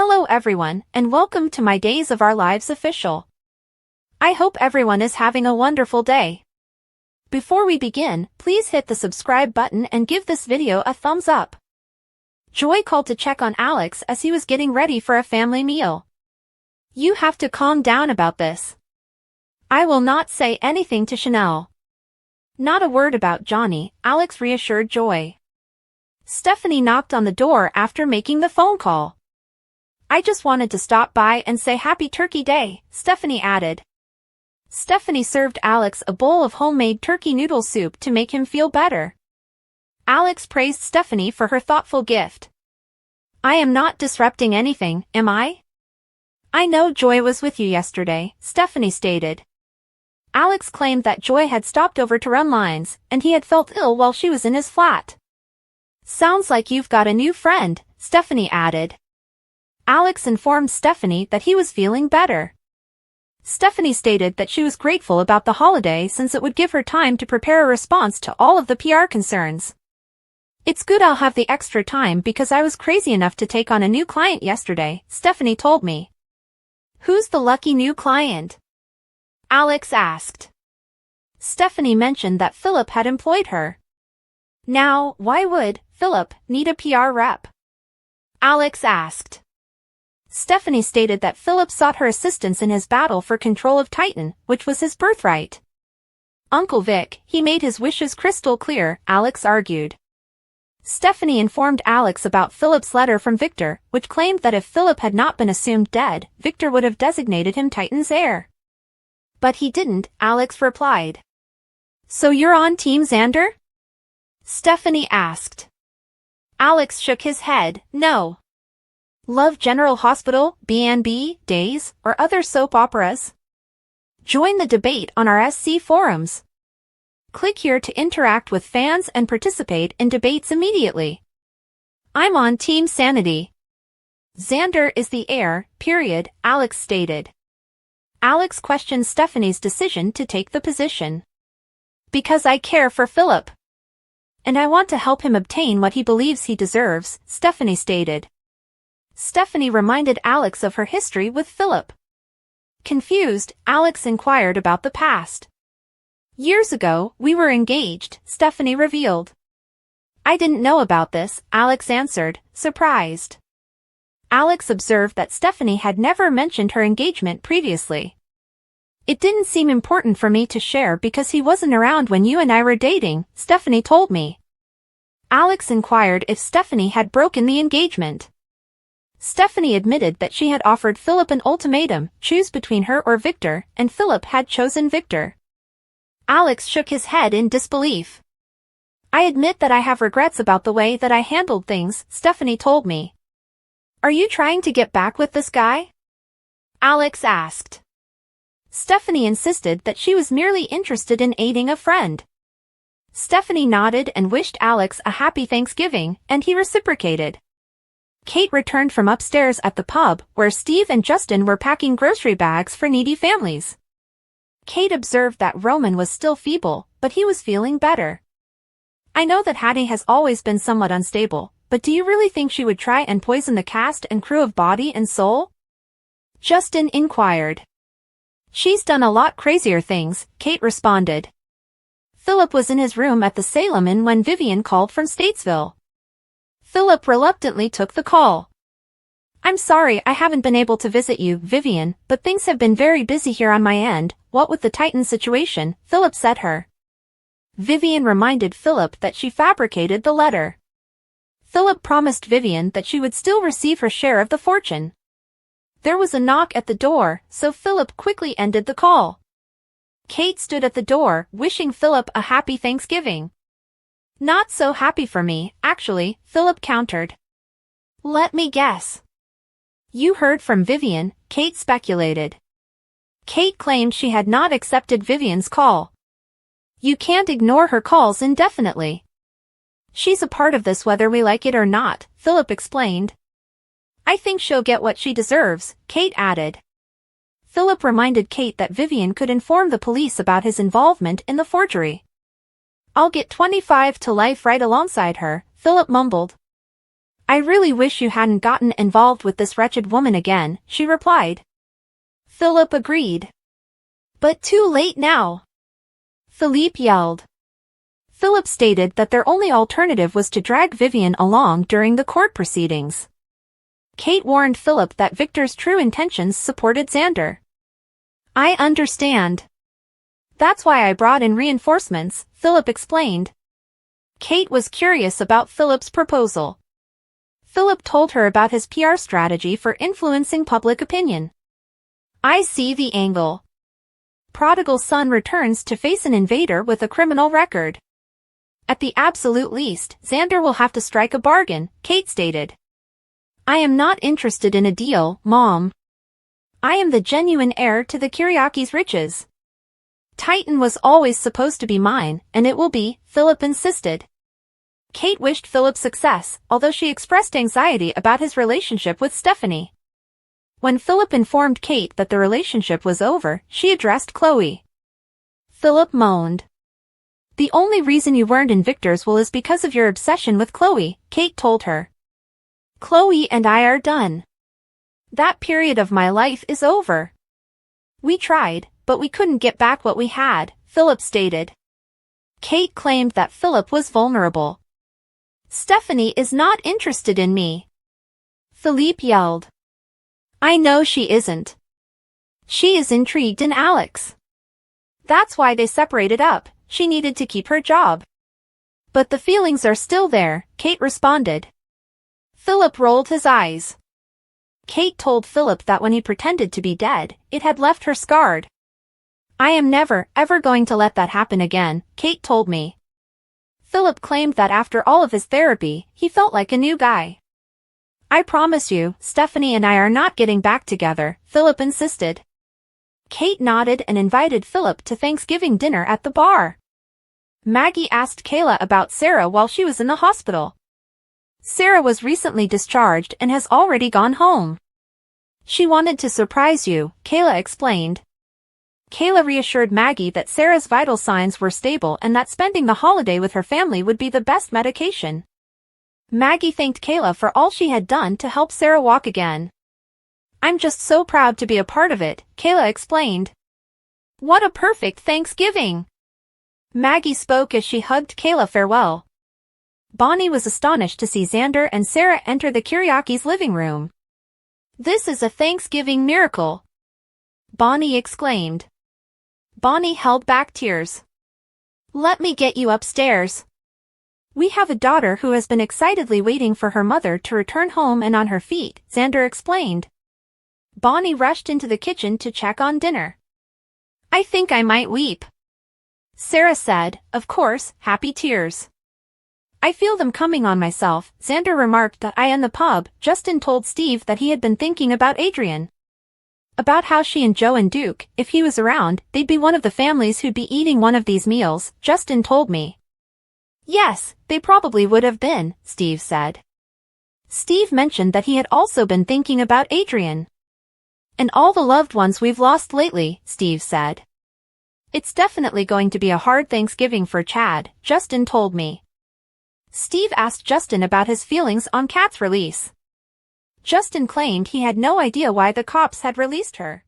Hello everyone, and welcome to my Days of Our Lives official. I hope everyone is having a wonderful day. Before we begin, please hit the subscribe button and give this video a thumbs up. Joy called to check on Alex as he was getting ready for a family meal. You have to calm down about this. I will not say anything to Chanel. Not a word about Johnny, Alex reassured Joy. Stephanie knocked on the door after making the phone call. I just wanted to stop by and say Happy Turkey Day, Stephanie added. Stephanie served Alex a bowl of homemade turkey noodle soup to make him feel better. Alex praised Stephanie for her thoughtful gift. I am not disrupting anything, am I? I know Joy was with you yesterday, Stephanie stated. Alex claimed that Joy had stopped over to run lines, and he had felt ill while she was in his flat. Sounds like you've got a new friend, Stephanie added. Alex informed Stephanie that he was feeling better. Stephanie stated that she was grateful about the holiday since it would give her time to prepare a response to all of the PR concerns. It's good I'll have the extra time because I was crazy enough to take on a new client yesterday, Stephanie told me. Who's the lucky new client? Alex asked. Stephanie mentioned that Philip had employed her. Now, why would Philip need a PR rep? Alex asked. Stephanie stated that Philip sought her assistance in his battle for control of Titan, which was his birthright. Uncle Vic, he made his wishes crystal clear, Alex argued. Stephanie informed Alex about Philip's letter from Victor, which claimed that if Philip had not been assumed dead, Victor would have designated him Titan's heir. But he didn't, Alex replied. So you're on Team Xander? Stephanie asked. Alex shook his head, no. Love General Hospital, B&B, Days, or other soap operas? Join the debate on our SC forums. Click here to interact with fans and participate in debates immediately. I'm on Team Sanity. Xander is the heir, period, Alex stated. Alex questioned Stephanie's decision to take the position. Because I care for Philip. And I want to help him obtain what he believes he deserves, Stephanie stated. Stephanie reminded Alex of her history with Philip. Confused, Alex inquired about the past. Years ago, we were engaged, Stephanie revealed. I didn't know about this, Alex answered, surprised. Alex observed that Stephanie had never mentioned her engagement previously. It didn't seem important for me to share because he wasn't around when you and I were dating, Stephanie told me. Alex inquired if Stephanie had broken the engagement. Stephanie admitted that she had offered Philip an ultimatum, choose between her or Victor, and Philip had chosen Victor. Alex shook his head in disbelief. I admit that I have regrets about the way that I handled things, Stephanie told me. Are you trying to get back with this guy? Alex asked. Stephanie insisted that she was merely interested in aiding a friend. Stephanie nodded and wished Alex a happy Thanksgiving, and he reciprocated. Kate returned from upstairs at the pub, where Steve and Justin were packing grocery bags for needy families. Kate observed that Roman was still feeble, but he was feeling better. I know that Hattie has always been somewhat unstable, but do you really think she would try and poison the cast and crew of Body and Soul? Justin inquired. She's done a lot crazier things, Kate responded. Philip was in his room at the Salem Inn when Vivian called from Statesville. Philip reluctantly took the call. I'm sorry I haven't been able to visit you, Vivian, but things have been very busy here on my end, what with the Titan situation, Philip said her. Vivian reminded Philip that she fabricated the letter. Philip promised Vivian that she would still receive her share of the fortune. There was a knock at the door, so Philip quickly ended the call. Kate stood at the door, wishing Philip a happy Thanksgiving. Not so happy for me, actually, Philip countered. Let me guess. You heard from Vivian, Kate speculated. Kate claimed she had not accepted Vivian's call. You can't ignore her calls indefinitely. She's a part of this whether we like it or not, Philip explained. I think she'll get what she deserves, Kate added. Philip reminded Kate that Vivian could inform the police about his involvement in the forgery. I'll get 25 to life right alongside her, Philip mumbled. I really wish you hadn't gotten involved with this wretched woman again, she replied. Philip agreed. But too late now, Philippe yelled. Philip stated that their only alternative was to drag Vivian along during the court proceedings. Kate warned Philip that Victor's true intentions supported Xander. I understand. That's why I brought in reinforcements, Philip explained. Kate was curious about Philip's proposal. Philip told her about his PR strategy for influencing public opinion. I see the angle. Prodigal son returns to face an invader with a criminal record. At the absolute least, Xander will have to strike a bargain, Kate stated. I am not interested in a deal, Mom. I am the genuine heir to the Kiriakis' riches. Titan was always supposed to be mine, and it will be, Philip insisted. Kate wished Philip success, although she expressed anxiety about his relationship with Stephanie. When Philip informed Kate that the relationship was over, she addressed Chloe. Philip moaned. The only reason you weren't in Victor's will is because of your obsession with Chloe, Kate told her. Chloe and I are done. That period of my life is over. We tried, but we couldn't get back what we had, Philip stated. Kate claimed that Philip was vulnerable. Stephanie is not interested in me, Philippe yelled. I know she isn't. She is intrigued in Alex. That's why they separated up, she needed to keep her job. But the feelings are still there, Kate responded. Philip rolled his eyes. Kate told Philip that when he pretended to be dead, it had left her scarred. I am never, ever going to let that happen again, Kate told me. Philip claimed that after all of his therapy, he felt like a new guy. I promise you, Stephanie and I are not getting back together, Philip insisted. Kate nodded and invited Philip to Thanksgiving dinner at the bar. Maggie asked Kayla about Sarah while she was in the hospital. Sarah was recently discharged and has already gone home. She wanted to surprise you, Kayla explained. Kayla reassured Maggie that Sarah's vital signs were stable and that spending the holiday with her family would be the best medication. Maggie thanked Kayla for all she had done to help Sarah walk again. I'm just so proud to be a part of it, Kayla explained. What a perfect Thanksgiving! Maggie spoke as she hugged Kayla farewell. Bonnie was astonished to see Xander and Sarah enter the Kiriakis' living room. This is a Thanksgiving miracle, Bonnie exclaimed. Bonnie held back tears. Let me get you upstairs. We have a daughter who has been excitedly waiting for her mother to return home and on her feet, Xander explained. Bonnie rushed into the kitchen to check on dinner. I think I might weep, Sarah said, of course, happy tears. I feel them coming on myself, Xander remarked that in the pub, Justin told Steve that he had been thinking about Adrian. About how she and Joe and Duke, if he was around, they'd be one of the families who'd be eating one of these meals, Justin told me. Yes, they probably would have been, Steve said. Steve mentioned that he had also been thinking about Adrian. And all the loved ones we've lost lately, Steve said. It's definitely going to be a hard Thanksgiving for Chad, Justin told me. Steve asked Justin about his feelings on Kat's release. Justin claimed he had no idea why the cops had released her.